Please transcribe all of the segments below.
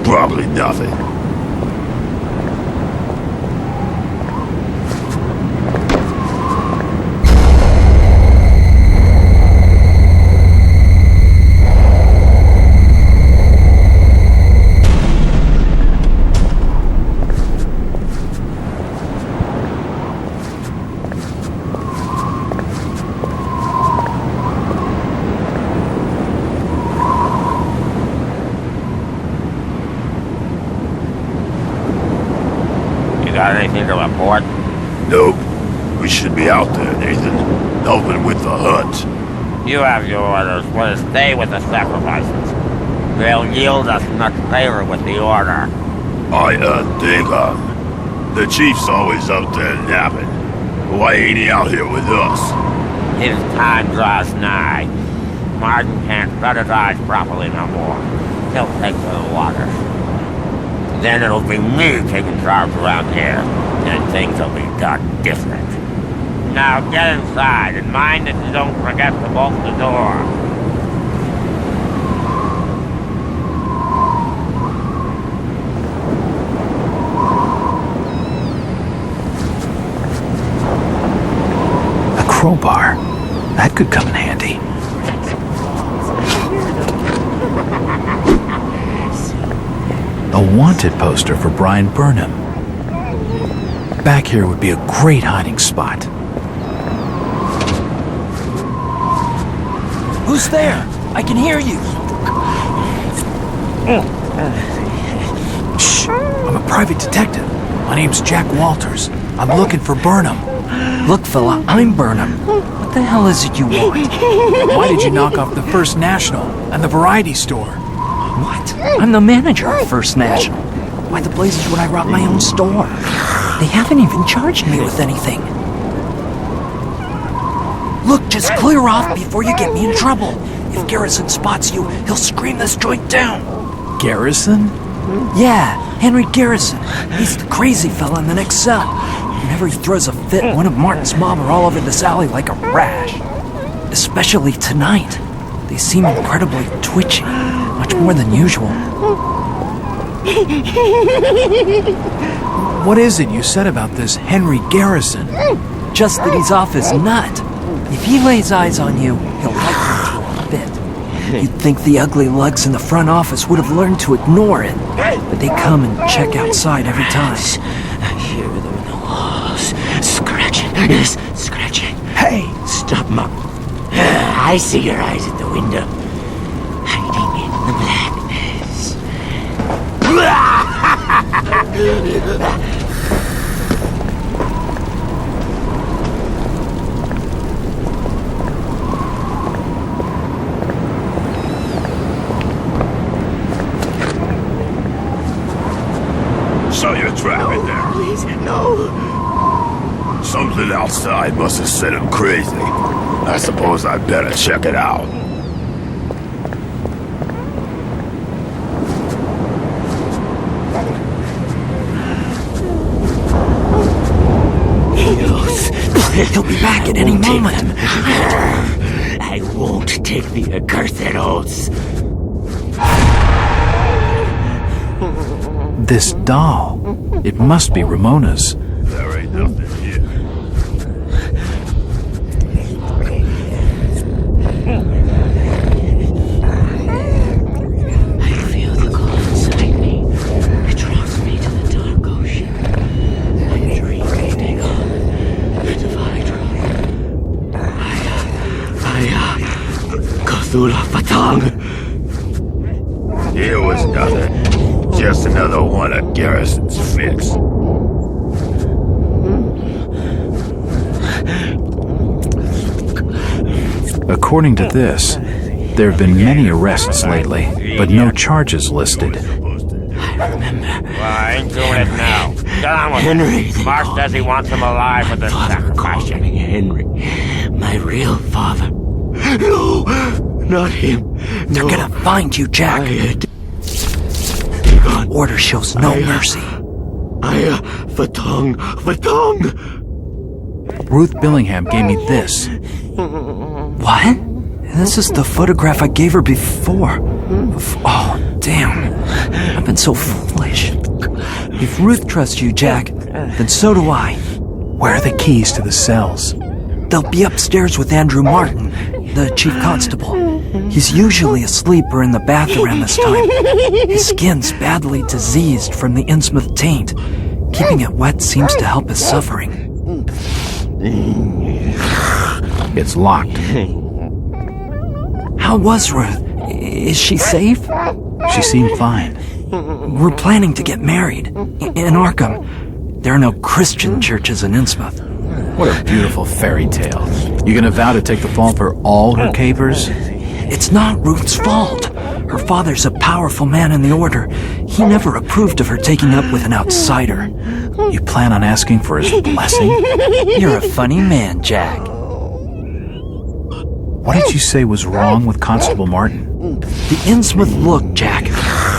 Probably nothing. Got anything to report? Nope. We should be out there, Nathan. Helping with the hunt. You have your orders. We'll stay with the sacrifices. They'll yield us much favor with the order. I think, the chief's always out there napping. Why ain't he out here with us? His time draws nigh. Martin can't shut his eyes properly no more. He'll take to the waters. Then it'll be me taking charge around here, and things will be done different. Now get inside, and mind that you don't forget to bolt the door. A crowbar. That could come in handy. A wanted poster for Brian Burnham. Back here would be a great hiding spot. Who's there? I can hear you. Shh! I'm a private detective. My name's Jack Uolterss. I'm looking for Burnham. Look, fella, I'm Burnham. What the hell is it you want? Why did you knock off the First National and the variety store? What? I'm the manager of First National. Why the blazes would I rob my own store? They haven't even charged me with anything. Look, just clear off before you get me in trouble. If Garrison spots you, he'll scream this joint down. Garrison? Yeah, Henry Garrison. He's the crazy fella in the next cell. Whenever he throws a fit, one of Martin's mob are all over this alley like a rash. Especially tonight. They seem incredibly twitchy. Much more than usual. What is it you said about this Henry Garrison? Just that he's off his nut. If he lays eyes on you, he'll likely throw a fit. You'd think the ugly lugs in the front office would have learned to ignore it. But they come and check outside every time. I hear them in the walls. Scratching. Yes, scratching. Hey! Stop, Mom. I see your eyes at the window. Hiding in the blackness. So you're trapping there. Please, no. Something outside must have sent him crazy. I suppose I better check it out. He'll be back at any moment. I won't take the accursed oaths. This doll. It must be Ramona's. There ain't nothing here. I feel the call inside me. It draws me to the dark ocean. My dreams take on the divine Cthulhu Fatang. Here was nothing. Just another one of Garrison's fits. According to this, there have been many arrests lately, but no charges listed. I remember. Well, I ain't doing it now. Get on with Henry. it. Mark says he wants him alive with the Father called sacrifice. me Henry. My real father. No, not him. They're No. gonna find you, Jack. Order shows no mercy. Fatong. Ruth Billingham gave me this. What? This is the photograph I gave her before. Oh, damn. I've been been so foolish. If Ruth trusts you, Jack, then so do I. Where are the keys to the cells? They'll be upstairs with Andrew Martin, the chief constable. He's usually asleep or in the bath around this time. His skin's badly diseased from the Innsmouth taint. Keeping it wet seems to help his suffering. It's locked. How was Ruth? Is she safe? She seemed fine. We're planning to get married in Arkham. There are no Christian churches in Innsmouth. What a beautiful fairy tale. You gonna vow to take the fall for all her capers? It's not Ruth's fault. Her father's a powerful man in the Order. He never approved of her taking up with an outsider. You plan on asking for his blessing? You're a funny man, Jack. What did you say was wrong with Constable Martin? The Innsmouth look, Jack.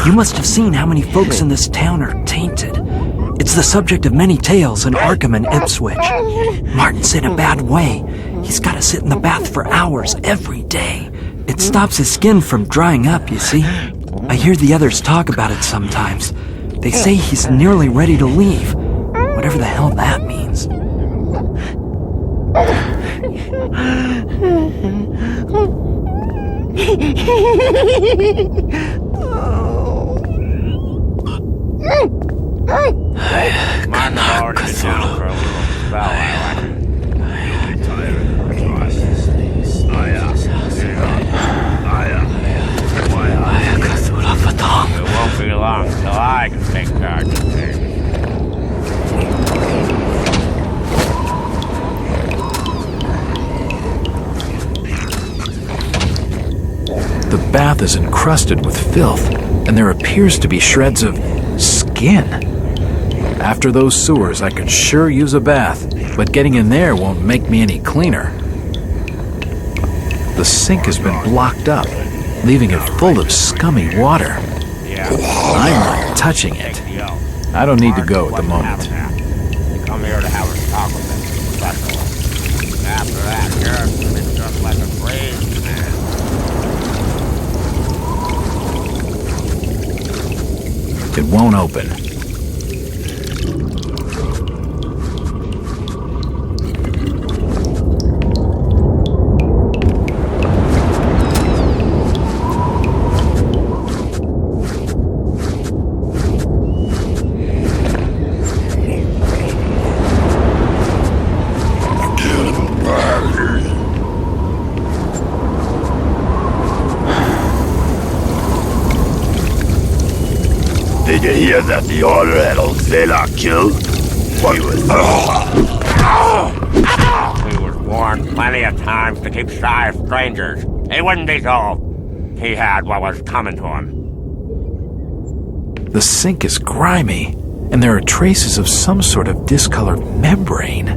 You must have seen how many folks in this town are tainted. It's the subject of many tales in Arkham and Ipswich. Martin's in a bad way. He's got to sit in the bath for hours every day. It stops his skin from drying up, you see. I hear the others talk about it sometimes. They say he's nearly ready to leave. Whatever the hell that means. Martin already been down for a little spell, I reckon. It won't be long till I can take charge of things. The bath is encrusted with filth, and there appears to be shreds of skin. After those sewers, I could sure use a bath, but getting in there won't make me any cleaner. The sink has been blocked up, leaving it full of scummy water. I'm not touching it. I don't need to go at the moment. You come here to have a talk with this special. After that, you're just like a crazy man. It won't open. Did you hear that the Order had old Zela killed? What was He was warned plenty of times to keep shy of strangers. He wouldn't be told. He had what was coming to him. The sink is grimy, and there are traces of some sort of discolored membrane.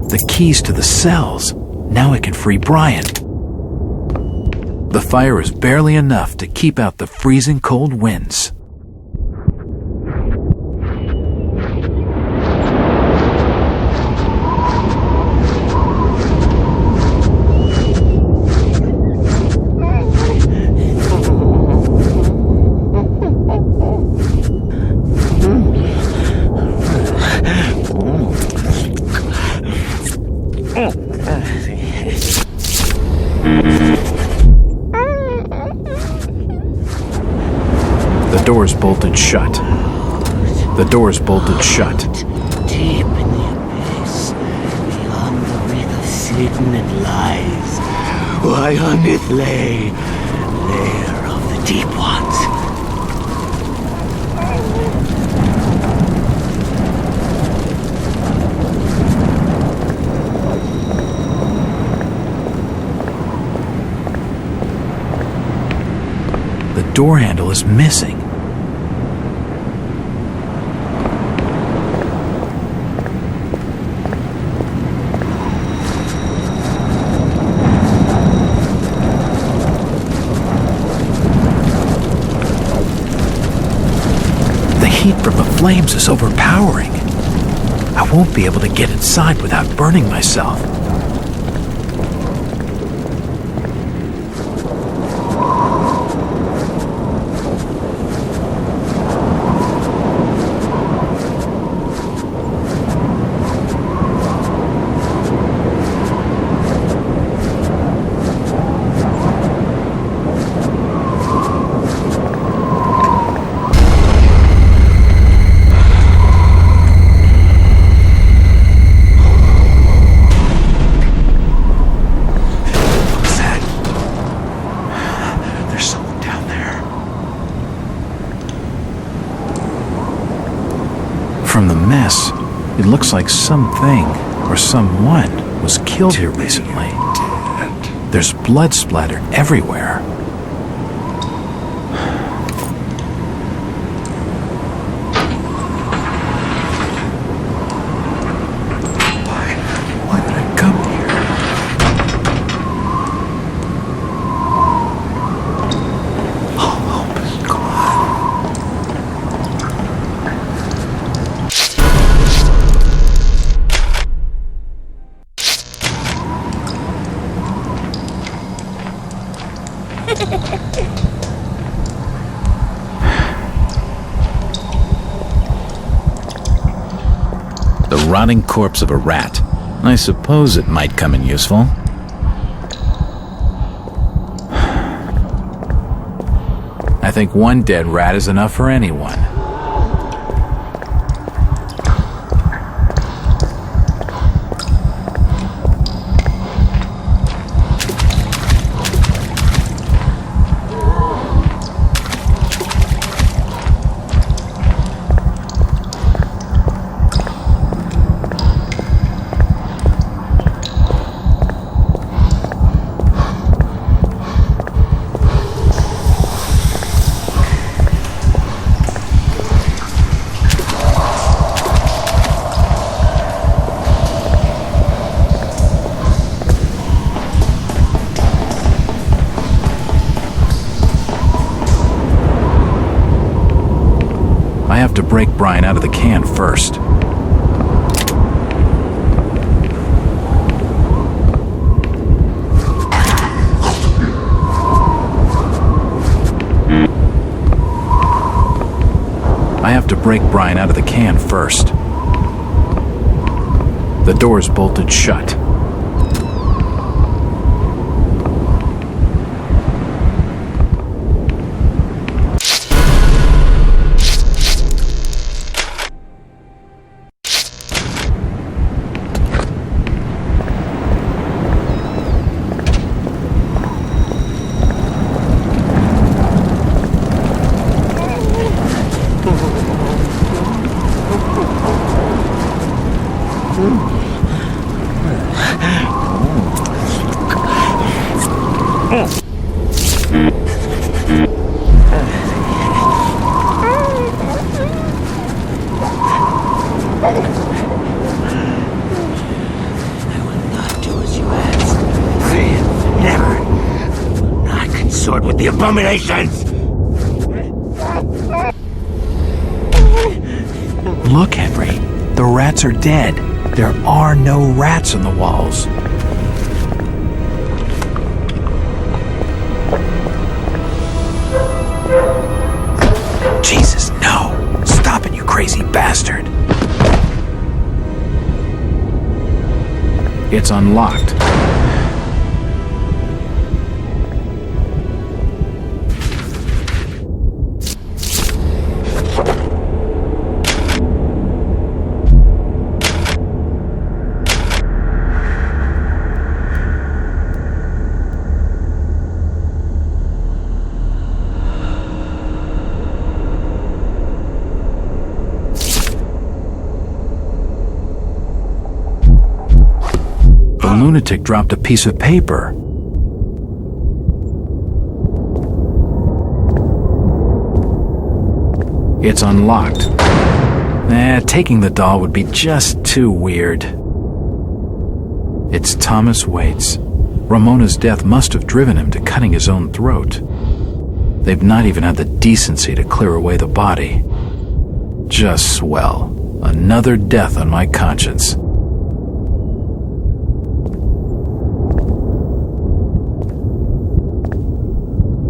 The keys to the cells. Now I can free Brian. The fire is barely enough to keep out the freezing cold winds. The door's bolted shut. The door's bolted shut. Deep in the abyss, beyond the wreath of Satan and lies, why on it lay, lair of the deep ones. The door handle is missing. The heat from the flames is overpowering. I won't be able to get inside without burning myself. From the mess, it looks like something or someone was killed here recently. There's blood splattered everywhere. Why did I come here? All hope is gone. The rotting corpse of a rat. I suppose it might come in useful. I think one dead rat is enough for anyone. I have to break Brian out of the can first. I have to break Brian out of the can first. The door's bolted shut. Sword with the abominations! Look, Henry. The rats are dead. There are no rats on the walls. Jesus, no! Stop it, you crazy bastard! It's unlocked. The lunatic dropped a piece of paper. It's unlocked. Taking the doll would be just too weird. It's Thomas Waits. Ramona's death must have driven him to cutting his own throat. They've not even had the decency to clear away the body. Just swell. Another death on my conscience.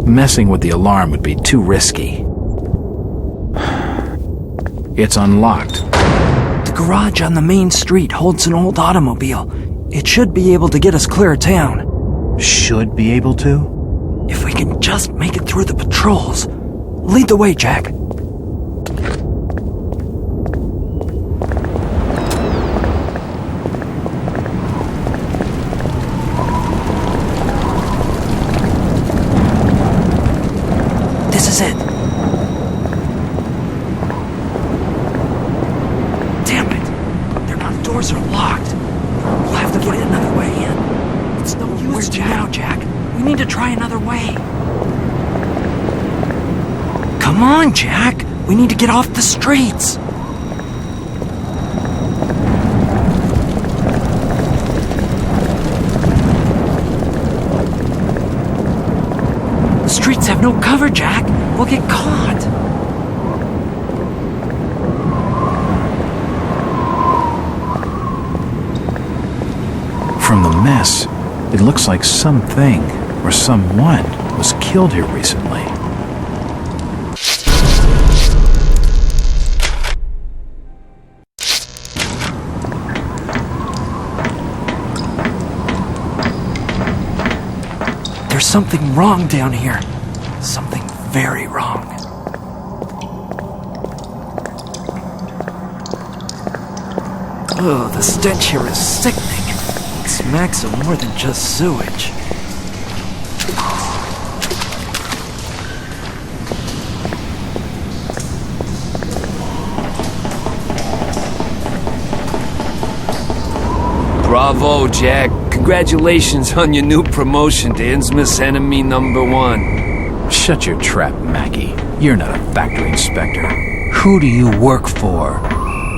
Messing with the alarm would be too risky. It's unlocked. The garage on the main street holds an old automobile. It should be able to get us clear of town. Should be able to? If we can just make it through the patrols. Lead the way, Jack. This is it. doors are locked. We'll have to find another way in. It's no use now, Jack. We need to try another way. Come on, Jack. We need to get off the streets. The streets have no cover, Jack. We'll get caught. From the mess, it looks like something or someone was killed here recently. There's something wrong down here. Something very wrong. Oh, the stench here is sickening. It smacks of more than just sewage. Bravo, Jack. Congratulations on your new promotion to Innsmouth's enemy #1. Shut your trap, Mackie. You're not a factory inspector. Who do you work for?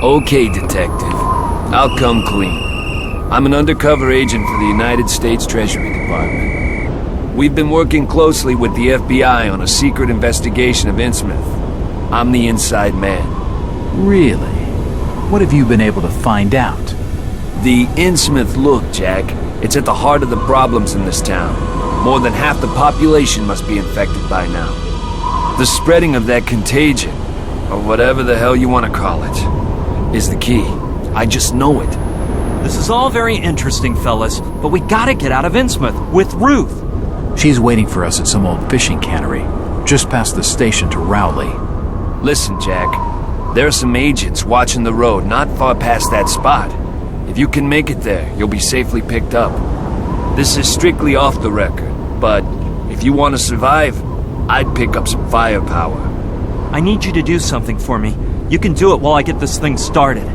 Okay, detective. I'll come clean. I'm an undercover agent for the United States Treasury Department. We've been working closely with the FBI on a secret investigation of Innsmouth. I'm the inside man. Really? What have you been able to find out? The Innsmouth look, Jack. It's at the heart of the problems in this town. More than half the population must be infected by now. The spreading of that contagion, or whatever the hell you want to call it, is the key. I just know it. This is all very interesting, fellas, but we gotta get out of Innsmouth with Ruth. She's waiting for us at some old fishing cannery, just past the station to Rowley. Listen, Jack. There are some agents watching the road not far past that spot. If you can make it there, you'll be safely picked up. This is strictly off the record, but if you want to survive, I'd pick up some firepower. I need you to do something for me. You can do it while I get this thing started.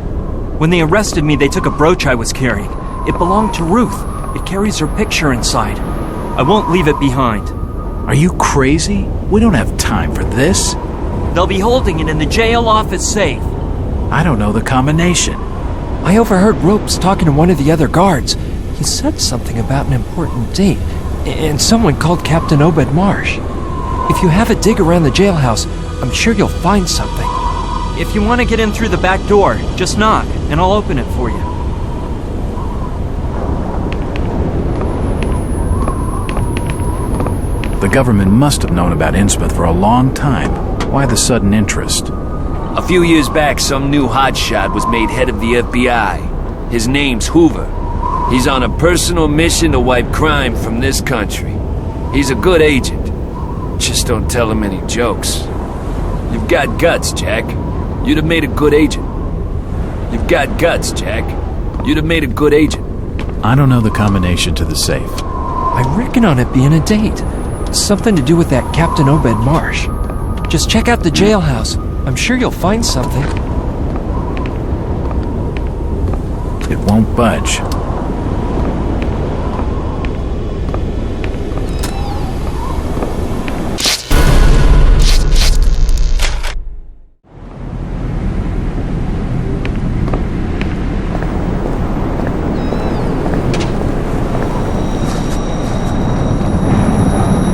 When they arrested me, they took a brooch I was carrying. It belonged to Ruth. It carries her picture inside. I won't leave it behind. Are you crazy? We don't have time for this. They'll be holding it in the jail office safe. I don't know the combination. I overheard Ropes talking to one of the other guards. He said something about an important date, and someone called Captain Obed Marsh. If you have a dig around the jailhouse, I'm sure you'll find something. If you want to get in through the back door, just knock, and I'll open it for you. The government must have known about Innsmouth for a long time. Why the sudden interest? A few years back, some new hotshot was made head of the FBI. His name's Hoover. He's on a personal mission to wipe crime from this country. He's a good agent. Just don't tell him any jokes. You've got guts, Jack. You'd have made a good agent. You've got guts, Jack. You'd have made a good agent. I don't know the combination to the safe. I reckon on it being a date. Something to do with that Captain Obed Marsh. Just check out the jailhouse. I'm sure you'll find something. It won't budge.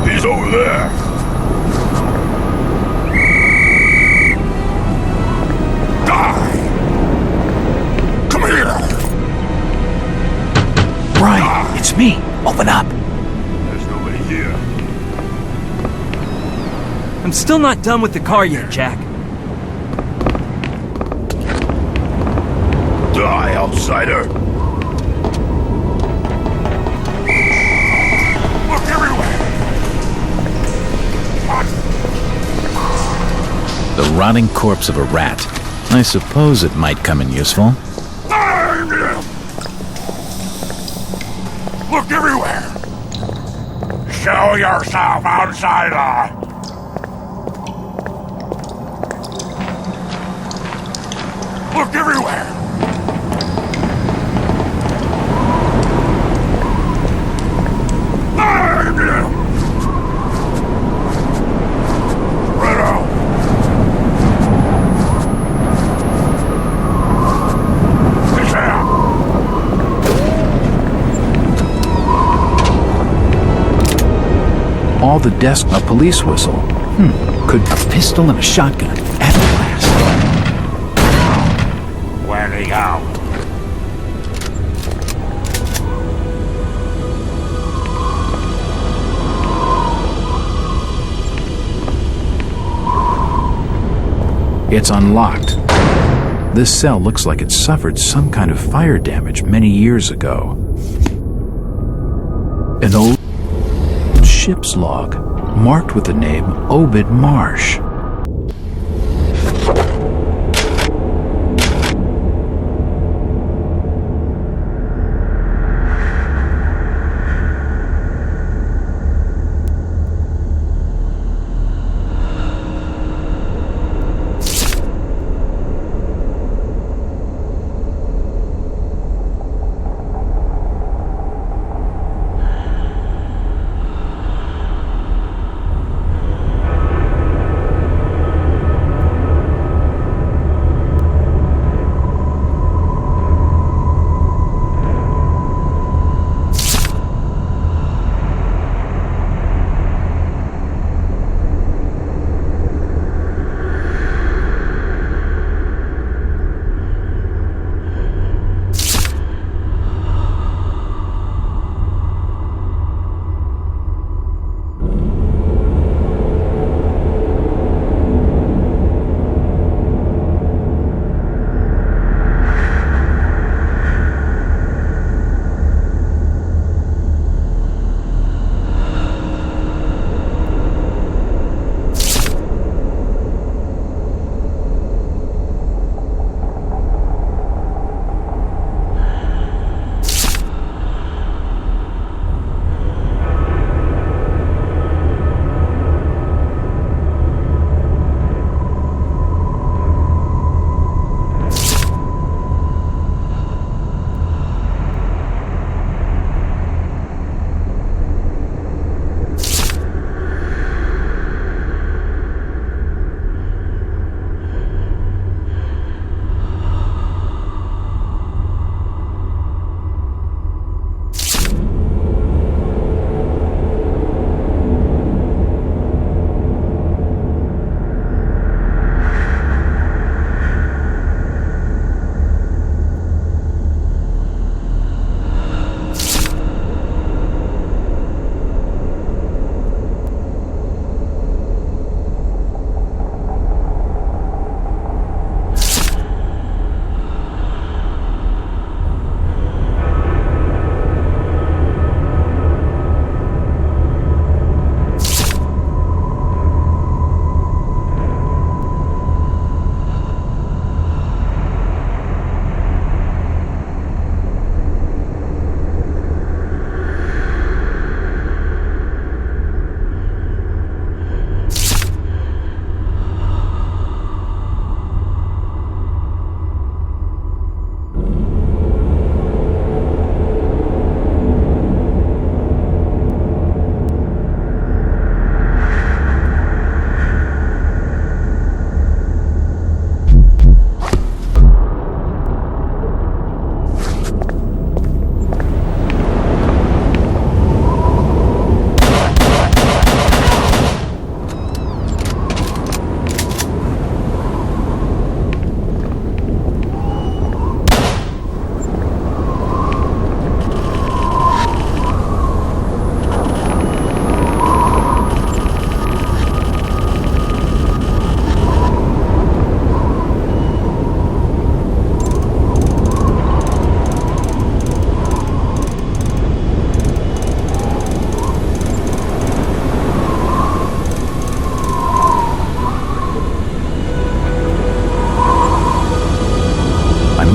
He's over there. Die! Come here! Brian, it's me. Open up. There's nobody here. I'm still not done with the car yet, Jack. Die, outsider! Look everywhere! The rotting corpse of a rat. I suppose it might come in useful. Find him! Look everywhere! Show yourself, outsider! Look everywhere! the desk a police whistle. Could a pistol and a shotgun at last. Where'd he go? It's unlocked. This cell looks like it suffered some kind of fire damage many years ago. An old ship's log, marked with the name Obed Marsh.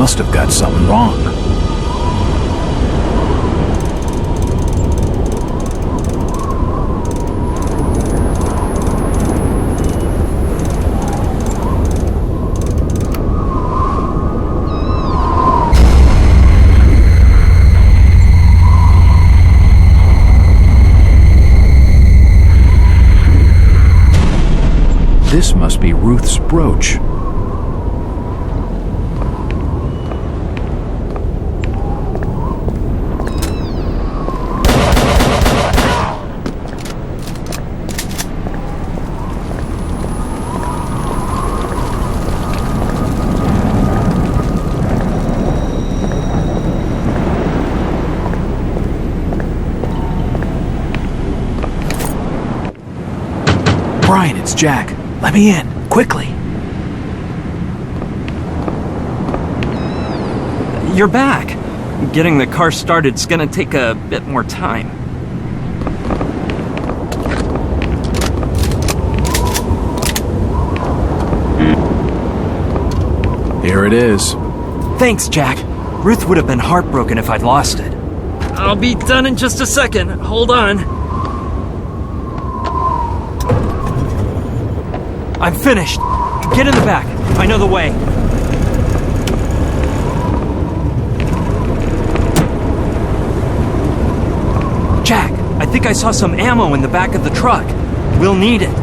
must have got something wrong. This must be Ruth's brooch. It's Jack. Let me in, quickly. You're back. Getting the car started's gonna take a bit more time. Here it is. Thanks, Jack. Ruth would have been heartbroken if I'd lost it. I'll be done in just a second. Hold on. I'm finished. Get in the back. I know the way. Jack, I think I saw some ammo in the back of the truck. We'll need it.